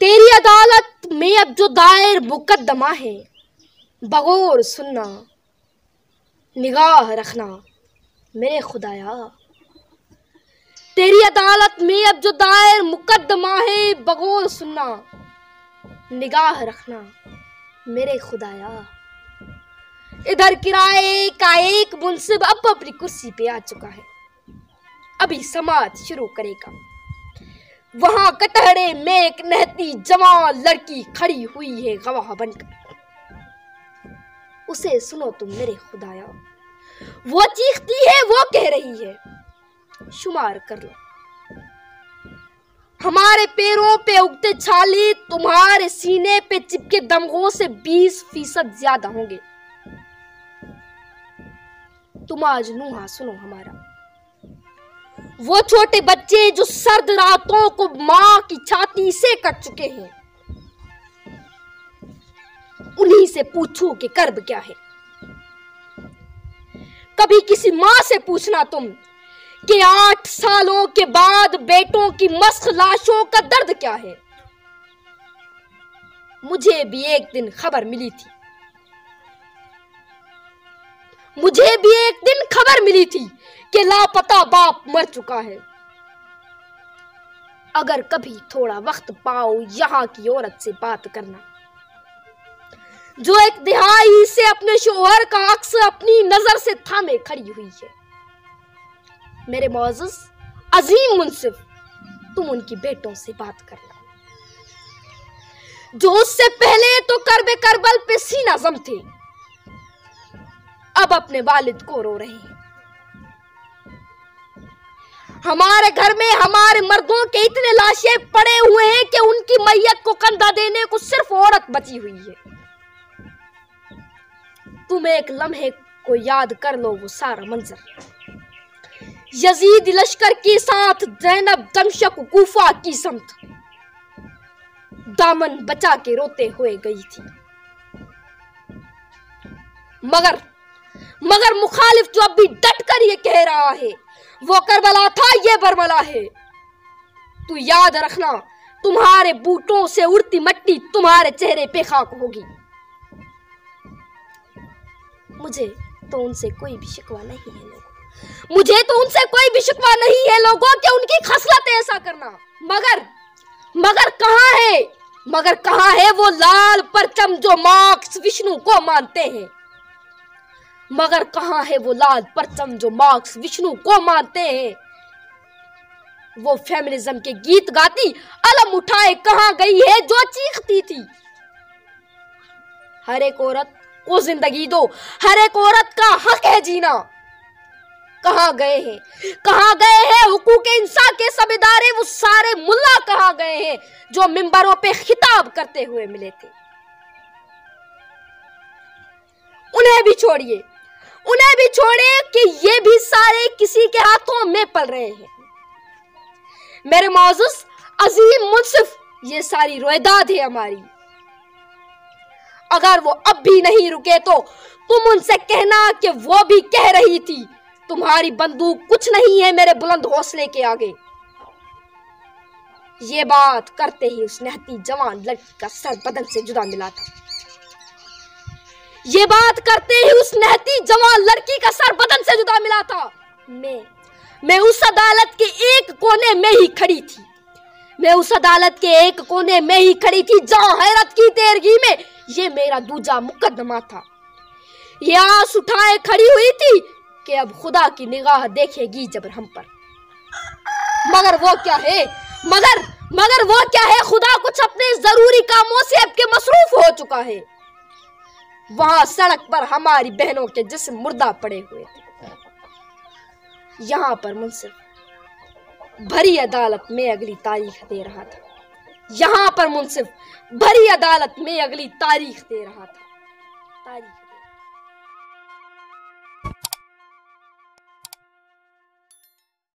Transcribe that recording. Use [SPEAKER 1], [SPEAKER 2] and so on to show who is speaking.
[SPEAKER 1] तेरी अदालत में अब जो दायर मुकद्दमा है, बगौर सुनना, निगाह रखना मेरे खुदाया। तेरी अदालत में अब जो दायर मुकद्दमा है, बगौर सुनना, निगाह रखना मेरे खुदाया। इधर किराए का एक मुंसिब अब अपनी कुर्सी पे आ चुका है, अभी समाअत शुरू करेगा। वहां कटहरे में एक नहती जवान लड़की खड़ी हुई है गवाह बनकर। उसे सुनो तुम मेरे खुदाया, वो चीखती है, वो कह रही है, शुमार कर लो। हमारे पैरों पे उगते छाले तुम्हारे सीने पे चिपके दमगों से 20% ज्यादा होंगे। तुम आज नूहा सुनो हमारा, वो छोटे बच्चे जो सर्द रातों को मां की छाती से कट चुके हैं, उन्हीं से पूछो कि कर्ब क्या है। कभी किसी मां से पूछना तुम कि 8 सालों के बाद बेटों की मस्ख लाशों का दर्द क्या है। मुझे भी एक दिन खबर मिली थी, मुझे भी एक दिन खबर मिली थी कि लापता बाप मर चुका है। अगर कभी थोड़ा वक्त पाओ यहां की औरत से बात करना, जो एक दिहाई से अपने शोहर का अक्स अपनी नजर से थामे खड़ी हुई है। मेरे मौजूद अजीम मुंसिफ, तुम उनकी बेटों से बात करना, जो उससे पहले तो कर्बे करबल पे सीना जम थे, अब अपने वालिद को रो रहे हैं। हमारे घर में हमारे मर्दों के इतने लाशें पड़े हुए हैं कि उनकी मैयत को कंधा देने को सिर्फ औरत बची हुई है। तुम एक लम्हे को याद कर लो, वो सारा मंजर यजीद लश्कर के साथ ज़ैनब दमशक कूफा की समत दामन बचा के रोते हुए गई थी। मगर मुखालिफ जो अब भी डट कर ये कह रहा है, वो करबला था, ये बरबला है। तू याद रखना, तुम्हारे बूटों से उड़ती मिट्टी तुम्हारे चेहरे पे खाक होगी। मुझे तो उनसे कोई भी शिकवा नहीं है लोगों, मुझे तो उनसे कोई भी शिकवा नहीं है लोगों कि उनकी खसलत है ऐसा करना। मगर कहाँ है वो लाल परचम जो मार्क्स विष्णु को मानते हैं। मगर कहाँ है वो लाल परचम जो मार्क्स विष्णु को मानते हैं। वो फेमिनिज्म के गीत गाती अलम उठाए कहाँ गई है जो चीखती थी, हर एक औरत को जिंदगी दो, हर एक औरत का हक है जीना। कहाँ गए हैं, कहाँ गए हैं हुकूक इंसान के सब इदारे, वो सारे मुल्ला कहाँ गए हैं जो मिंबरों पे खिताब करते हुए मिले थे। उन्हें भी छोड़िए, उन्हें भी छोड़े कि ये भी सारे किसी के हाथों में पल रहे हैं। मेरे मौजूद अजीम मुंसिफ, ये सारी रोएदाद है हमारी। अगर वो अब भी नहीं रुके तो तुम उनसे कहना कि वो भी कह रही थी, तुम्हारी बंदूक कुछ नहीं है मेरे बुलंद हौसले के आगे। ये बात करते ही उस नहती जवान लड़की का सर बदन से जुदा मिला था। ये बात करते ही उस नहती जवान लड़की का सर बदन से जुदा मिला था। मैं उस अदालत के एक कोने में ही खड़ी थी, मैं उस अदालत के एक कोने में ही खड़ी थी जहां हैरत की तेरगी में ये मेरा दूजा मुकदमा था। ये आस उठाए खड़ी हुई थी कि अब खुदा की निगाह देखेगी जबर हम पर। मगर वो क्या है, मगर वो क्या है, खुदा कुछ अपने जरूरी कामों से अब के मसरूफ हो चुका है। वहां सड़क पर हमारी बहनों के जिस्म मुर्दा पड़े हुए थे, यहां पर मुंसिफ भरी अदालत में अगली तारीख दे रहा था, यहां पर मुंसिफ भरी अदालत में अगली तारीख दे रहा था।